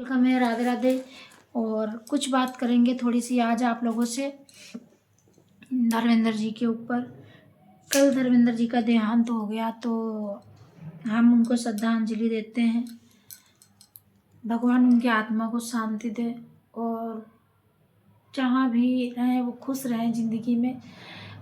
Welcome है, राधे राधे। और कुछ बात करेंगे थोड़ी सी आज आप लोगों से धर्मेंद्र जी के ऊपर। कल धर्मेंद्र जी का देहांत हो गया तो हम उनको श्रद्धांजलि देते हैं। भगवान उनकी आत्मा को शांति दे और जहाँ भी रहें वो खुश रहें ज़िंदगी में,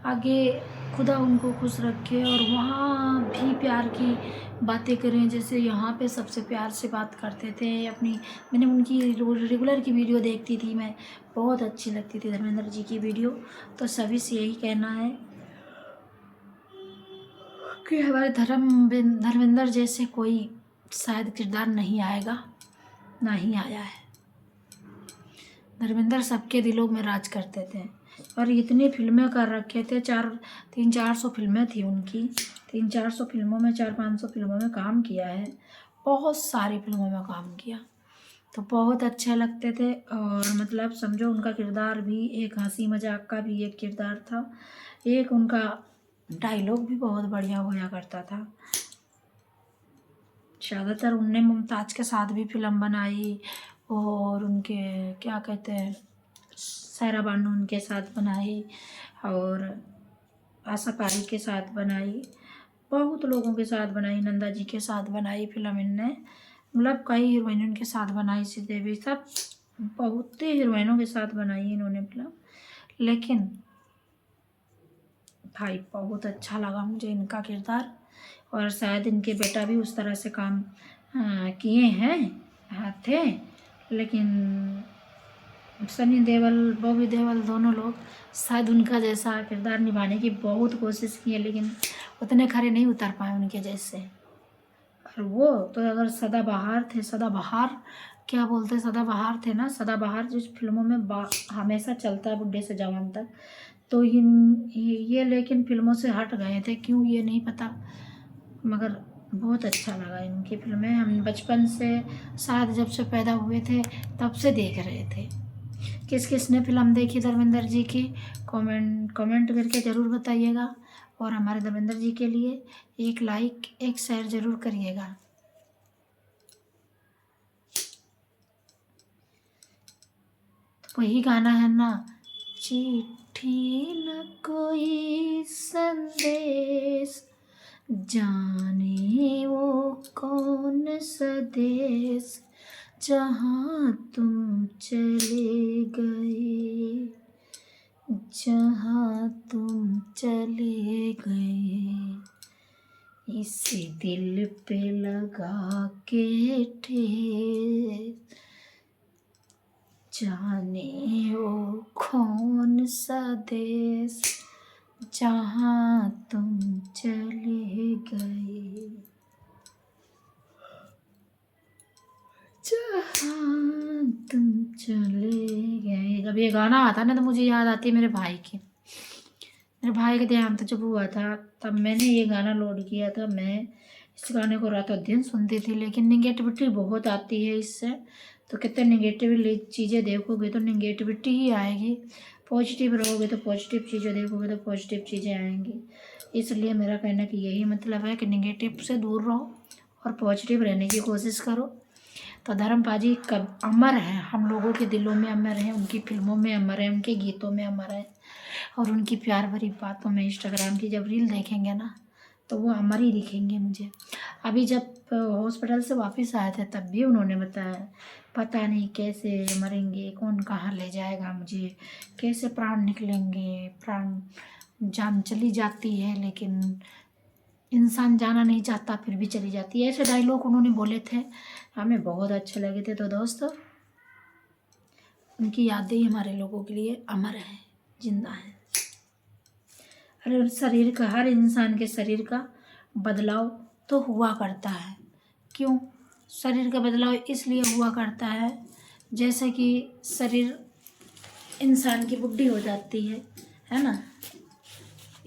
आगे खुदा उनको खुश रखे और वहाँ भी प्यार की बातें करें जैसे यहाँ पे सबसे प्यार से बात करते थे। मैंने उनकी रेगुलर की वीडियो देखती थी, मैं बहुत अच्छी लगती थी धर्मेंद्र जी की वीडियो। तो सभी से यही कहना है कि हमारे धर्मेंद्र जैसे कोई शायद किरदार नहीं आएगा, ना ही आया है। धर्मेंद्र सबके दिलों में राज करते थे और इतनी फिल्में कर रखे थे, 300-400 फिल्में थी उनकी। 300-400 फिल्मों में, 400-500 फिल्मों में काम किया है, बहुत सारी फिल्मों में काम किया। तो बहुत अच्छे लगते थे और मतलब समझो उनका किरदार भी एक हंसी मजाक का भी एक किरदार था। एक उनका डायलॉग भी बहुत बढ़िया होया करता था। ज़्यादातर उनने मुमताज़ के साथ भी फिल्म बनाई और उनके क्या कहते हैं सायरा बानू उनके साथ बनाई और आशा पारी के साथ बनाई, बहुत लोगों के साथ बनाई, नंदा जी के साथ बनाई फिल्म इनने। मतलब कई हीरोइनों के साथ बनाई, श्रीदेवी, सब बहुत ही हीरोइनों के साथ बनाई इन्होंने फिल्म। लेकिन भाई बहुत अच्छा लगा मुझे इनका किरदार और शायद इनके बेटा भी उस तरह से काम किए हैं थे। लेकिन सनी देओल, बॉबी देओल दोनों लोग शायद उनका जैसा किरदार निभाने की बहुत कोशिश की है, लेकिन उतने खरे नहीं उतर पाए उनके जैसे। और वो तो अगर सदाबहार थे, सदाबहार क्या बोलते, सदाबहार थे ना, सदाबहार जिस फिल्मों में हमेशा चलता है बुढ़े से जवान तक। तो ये लेकिन फिल्मों से हट गए थे, क्यों ये नहीं पता, मगर बहुत अच्छा लगा इनकी फिल्में। हम बचपन से शायद जब से पैदा हुए थे तब से देख रहे थे। किस किस ने फिल्म देखी धर्मेंद्र जी की, कमेंट करके ज़रूर बताइएगा और हमारे धर्मेंद्र जी के लिए एक लाइक एक शेयर ज़रूर करिएगा। तो वही गाना है ना, चिट्ठी न कोई संदेश, जाने वो कौन सा देश, जहाँ तुम चले गए, जहाँ तुम चले गए, इसी दिल पे लगा के ठेस, जाने वो कौन सा देश, जहाँ तुम चले गए, जहाँ तुम चले गए। जब ये गाना आता ना तो मुझे याद आती है मेरे भाई की। मेरे भाई का देहांत जब हुआ था तब मैंने ये गाना लोड किया था। मैं इस गाने को रातों दिन सुनती थी, लेकिन निगेटिविटी बहुत आती है इससे। तो कितने निगेटिव चीज़ें देखोगे तो निगेटिविटी ही आएगी, पॉजिटिव रहोगे तो पॉजिटिव चीज़ें देखोगे तो पॉजिटिव चीज़ें आएंगी। इसलिए मेरा कहना कि यही मतलब है कि निगेटिव से दूर रहो और पॉजिटिव रहने की कोशिश करो। तो धर्म पाजी कब अमर है, हम लोगों के दिलों में अमर है, उनकी फिल्मों में अमर है, उनके गीतों में अमर है और उनकी प्यार भरी बातों में। इंस्टाग्राम की जब रील देखेंगे ना तो वो अमर ही दिखेंगे मुझे। अभी जब हॉस्पिटल से वापस आए थे तब भी उन्होंने बताया, पता नहीं कैसे मरेंगे, कौन कहाँ ले जाएगा मुझे, कैसे प्राण निकलेंगे, प्राण जान चली जाती है लेकिन इंसान जाना नहीं चाहता फिर भी चली जाती है। ऐसे डायलॉग उन्होंने बोले थे, हमें बहुत अच्छे लगे थे। तो दोस्तों उनकी यादें ही हमारे लोगों के लिए अमर है, जिंदा है। शरीर का, हर इंसान के शरीर का बदलाव तो हुआ करता है। क्यों शरीर का बदलाव इसलिए हुआ करता है, जैसे कि शरीर इंसान की बुढ़ी हो जाती है ना,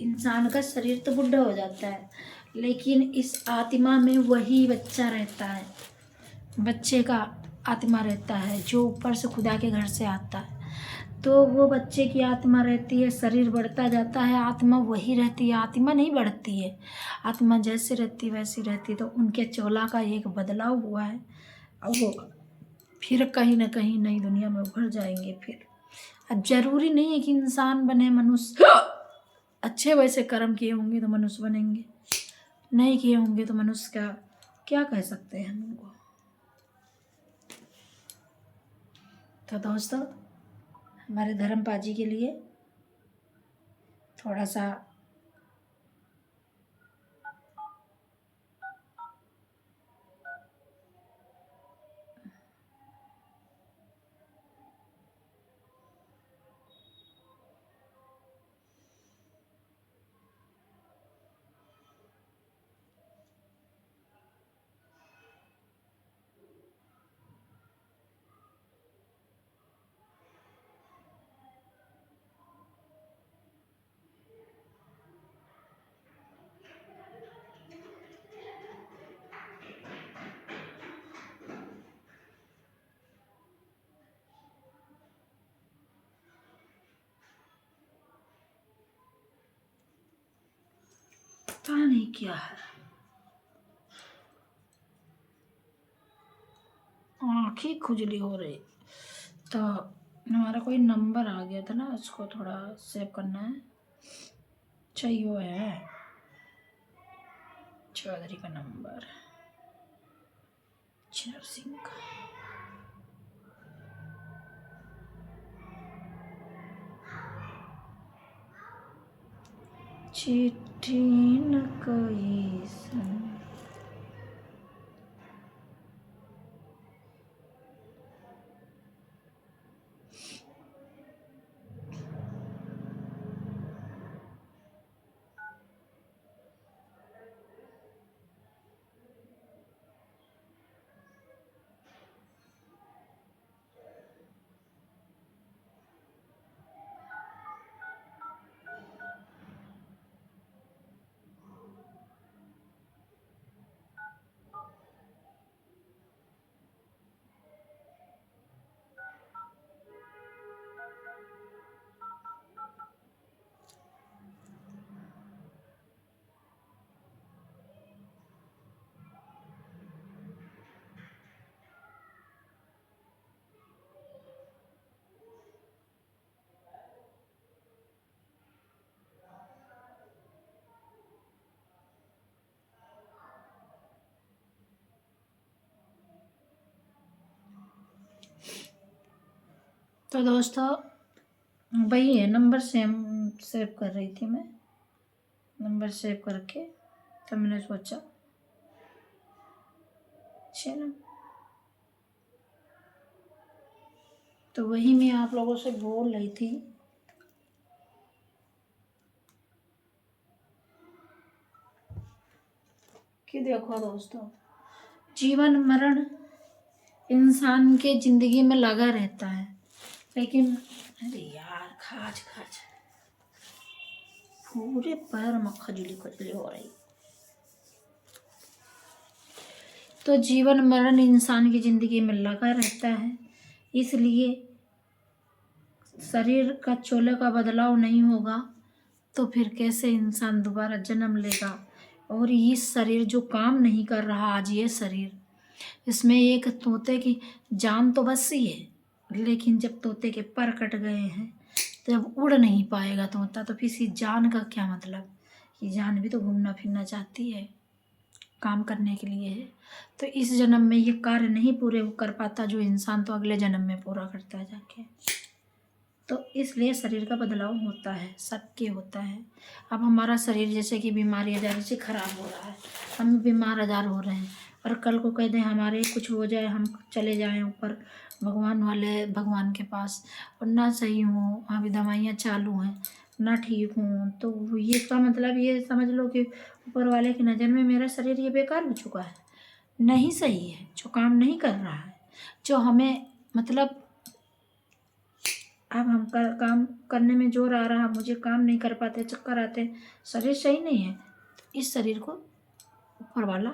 इंसान का शरीर तो बुढ़ा हो जाता है लेकिन इस आत्मा में वही बच्चा रहता है, बच्चे का आत्मा रहता है जो ऊपर से खुदा के घर से आता है। तो वो बच्चे की आत्मा रहती है, शरीर बढ़ता जाता है, आत्मा वही रहती है, आत्मा नहीं बढ़ती है, आत्मा जैसे रहती वैसी रहती। तो उनके चोला का एक बदलाव हुआ है और वो फिर कहीं ना कहीं नई दुनिया में उभर जाएंगे। फिर अब जरूरी नहीं है कि इंसान बने, मनुष्य अच्छे वैसे कर्म किए होंगे तो मनुष्य बनेंगे, नहीं किए होंगे तो मनुष्य का क्या कह सकते हैं हम उनको। तो दोस्तों, हमारे धर्मपाल जी के लिए थोड़ा सा पता नहीं क्या है, आँखें खुजली हो रही। तो हमारा कोई नंबर आ गया था ना, उसको थोड़ा सेव करना है। चाहिए वो है चौधरी का नंबर, चिनर सिंह का। चिट्ठी न कोई सन। तो दोस्तों, वही है नंबर, सेव कर रही थी मैं, नंबर सेव करके। तो मैंने सोचा चलो, तो वही मैं आप लोगों से बोल रही थी कि देखो दोस्तों, जीवन मरण इंसान के जिंदगी में लगा रहता है, लेकिन अरे यार, खाज खाज पूरे पैर में खजली खजली हो रही। तो जीवन मरण इंसान की जिंदगी में लगा रहता है, इसलिए शरीर का चोले का बदलाव नहीं होगा तो फिर कैसे इंसान दोबारा जन्म लेगा। और ये शरीर जो काम नहीं कर रहा आज, ये शरीर, इसमें एक तोते की जान तो बसी है, लेकिन जब तोते के पर कट गए हैं तब उड़ नहीं पाएगा तोता, तो फिर इसी जान का क्या मतलब। ये जान भी तो घूमना फिरना चाहती है, काम करने के लिए है। तो इस जन्म में ये कार्य नहीं पूरे कर पाता जो इंसान, तो अगले जन्म में पूरा करता है जाके। तो इसलिए शरीर का बदलाव होता है, सबके होता है। अब हमारा शरीर जैसे कि बीमारी आजार से खराब हो रहा है, हम बीमार आजार हो रहे हैं, और कल को कह दें हमारे कुछ हो जाए, हम चले जाएं ऊपर भगवान के पास, और ना सही हूँ, अभी दवाइयाँ चालू हैं, ना ठीक हूँ, तो ये इसका मतलब ये समझ लो कि ऊपर वाले की नज़र में मेरा शरीर ये बेकार हो चुका है, नहीं सही है, जो काम नहीं कर रहा है, जो हमें मतलब अब हम काम करने में जोर आ रहा, मुझे काम नहीं कर पाते, चक्कर आते, शरीर सही नहीं है। तो इस शरीर को ऊपर वाला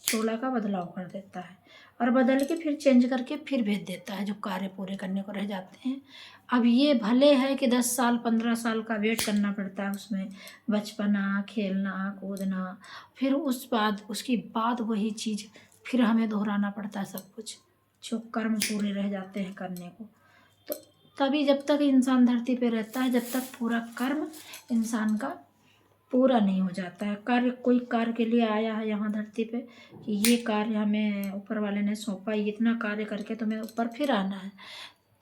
चोला का बदलाव कर देता है, और बदल के फिर चेंज करके फिर भेज देता है जो कार्य पूरे करने को रह जाते हैं। अब ये भले है कि 10 साल 15 साल का वेट करना पड़ता है, उसमें बचपना, खेलना कूदना, फिर उसके बाद वही चीज़ फिर हमें दोहराना पड़ता है सब कुछ। जो कर्म पूरे रह जाते हैं करने को। तो तभी जब तक इंसान धरती पे रहता है, जब तक पूरा कर्म इंसान का पूरा नहीं हो जाता है। कार्य, कोई कार्य के लिए आया है यहाँ धरती पे कि ये कार्य हमें ऊपर वाले ने सौंपा, इतना कार्य करके तुम्हें ऊपर फिर आना है,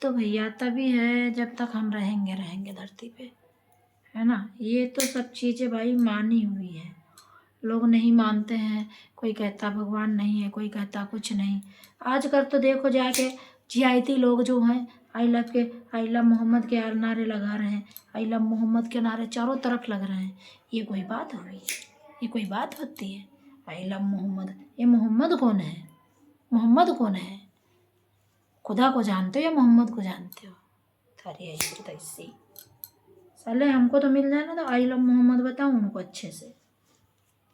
तो भैया तभी है जब तक हम रहेंगे धरती पे, है ना। ये तो सब चीज़ें भाई मानी हुई है, लोग नहीं मानते हैं। कोई कहता भगवान नहीं है, कोई कहता कुछ नहीं। आजकल तो देखो जाके जीआईटी लोग जो हैं आई लव मोहम्मद के नारे लगा रहे हैं, आई लव मोहम्मद के नारे चारों तरफ लग रहे हैं। ये कोई बात हुई? ये कोई बात होती है? आई लव मोहम्मद, ये मोहम्मद कौन है? मोहम्मद कौन है? खुदा को जानते हो या मोहम्मद को जानते हो? अरे ऐसे तैसे साले, हमको तो मिल जाए ना तो आई लव मोहम्मद बताऊँ उनको अच्छे से,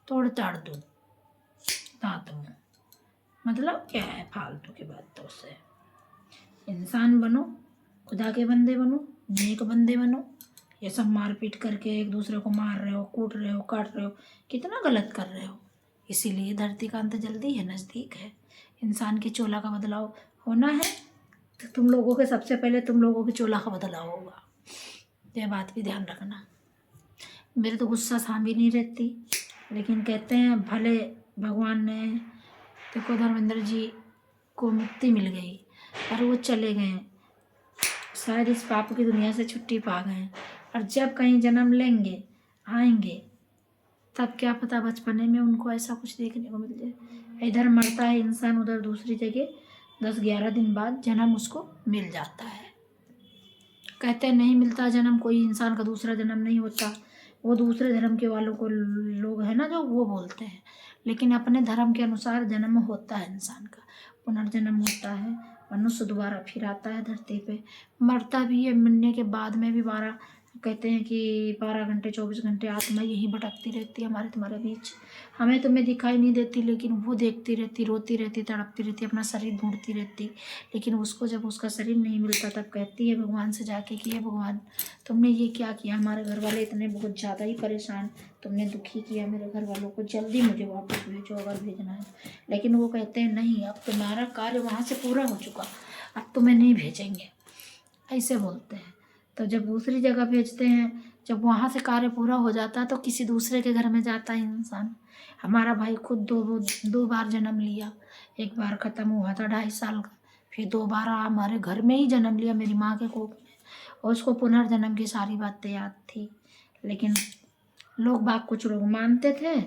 तोड़ ताड़ दूँ दांत मुँह। मतलब क्या है फालतू की बातों से। इंसान बनो, खुदा के बंदे बनो, नेक बंदे बनो। ये सब मारपीट करके एक दूसरे को मार रहे हो, कूट रहे हो, काट रहे हो, कितना गलत कर रहे हो। इसीलिए धरती का अंत जल्दी है, नज़दीक है। इंसान की चोला का बदलाव होना है तो तुम लोगों के, सबसे पहले तुम लोगों की चोला का बदलाव होगा। ये बात भी ध्यान रखना। मेरे तो गुस्सा सांभी नहीं रहती, लेकिन कहते हैं भले भगवान ने, देखो धर्मेंद्र जी को मुक्ति मिल गई और वो चले गए, शायद इस पाप की दुनिया से छुट्टी पा गए, और जब कहीं जन्म लेंगे आएंगे तब क्या पता बचपने में उनको ऐसा कुछ देखने को मिल जाए। इधर मरता है इंसान, उधर दूसरी जगह 10-11 दिन बाद जन्म उसको मिल जाता है। कहते हैं नहीं मिलता जन्म, कोई इंसान का दूसरा जन्म नहीं होता। वो दूसरे धर्म के वालों को लोग हैं ना जो वो बोलते हैं, लेकिन अपने धर्म के अनुसार जन्म होता है इंसान का, पुनर्जन्म होता है। मनुष्य दोबारा फिर आता है धरती पे, मरता भी है, मरने के बाद में भी 12, कहते हैं कि 12 घंटे 24 घंटे आत्मा यहीं भटकती रहती है हमारे तुम्हारे बीच। हमें तुम्हें दिखाई नहीं देती, लेकिन वो देखती रहती, रोती रहती, तड़पती रहती, अपना शरीर ढूंढती रहती। लेकिन उसको जब उसका शरीर नहीं मिलता तब कहती है भगवान से जाके कि हे भगवान, तुमने ये क्या किया, हमारे घर वाले इतने बहुत ज़्यादा ही परेशान, तुमने दुखी किया मेरे घर वालों को, जल्दी मुझे वापस भेजो अगर भेजना है। लेकिन वो कहते हैं नहीं, अब तुम्हारा कार्य वहाँ से पूरा हो चुका, अब तुम्हें नहीं भेजेंगे, ऐसे बोलते हैं। तो जब दूसरी जगह भेजते हैं, जब वहाँ से कार्य पूरा हो जाता है तो किसी दूसरे के घर में जाता है इंसान। हमारा भाई खुद दो बार जन्म लिया, एक बार ख़त्म हुआ था 2.5 साल का, फिर दोबारा हमारे घर में ही जन्म लिया मेरी माँ के कोख में, और उसको पुनर्जन्म की सारी बातें याद थी। लेकिन लोग बाग, कुछ लोग मानते थे,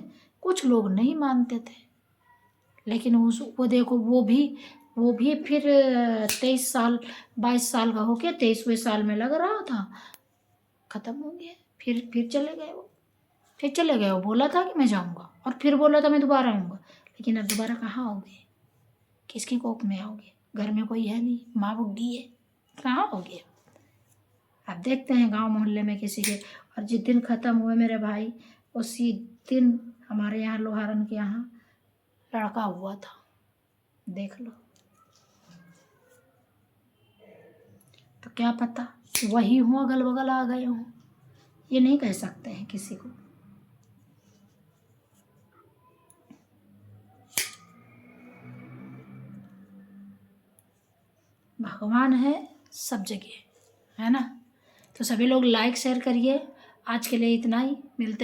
कुछ लोग नहीं मानते थे। लेकिन वो देखो, वो भी फिर 23 साल 22 साल का हो गया, 23वें साल में लग रहा था, ख़त्म हो गया। फिर चले गए वो, फिर चले गए। वो बोला था कि मैं जाऊंगा, और फिर बोला था मैं दोबारा आऊँगा, लेकिन अब दोबारा कहाँ आओगे? किसकी कोख में आओगे? घर में कोई है नहीं, माँ बुढ़ी है, कहाँ आओगे? अब देखते हैं गांव मोहल्ले में किसी के। और जिस दिन ख़त्म हुए मेरे भाई, उसी दिन हमारे यहाँ लोहारन के यहाँ लड़का हुआ था, देख लो। तो क्या पता वही हो, अगल बगल आ गए हों, ये नहीं कह सकते हैं किसी को। भगवान है सब जगह, है ना। तो सभी लोग लाइक शेयर करिए। आज के लिए इतना ही।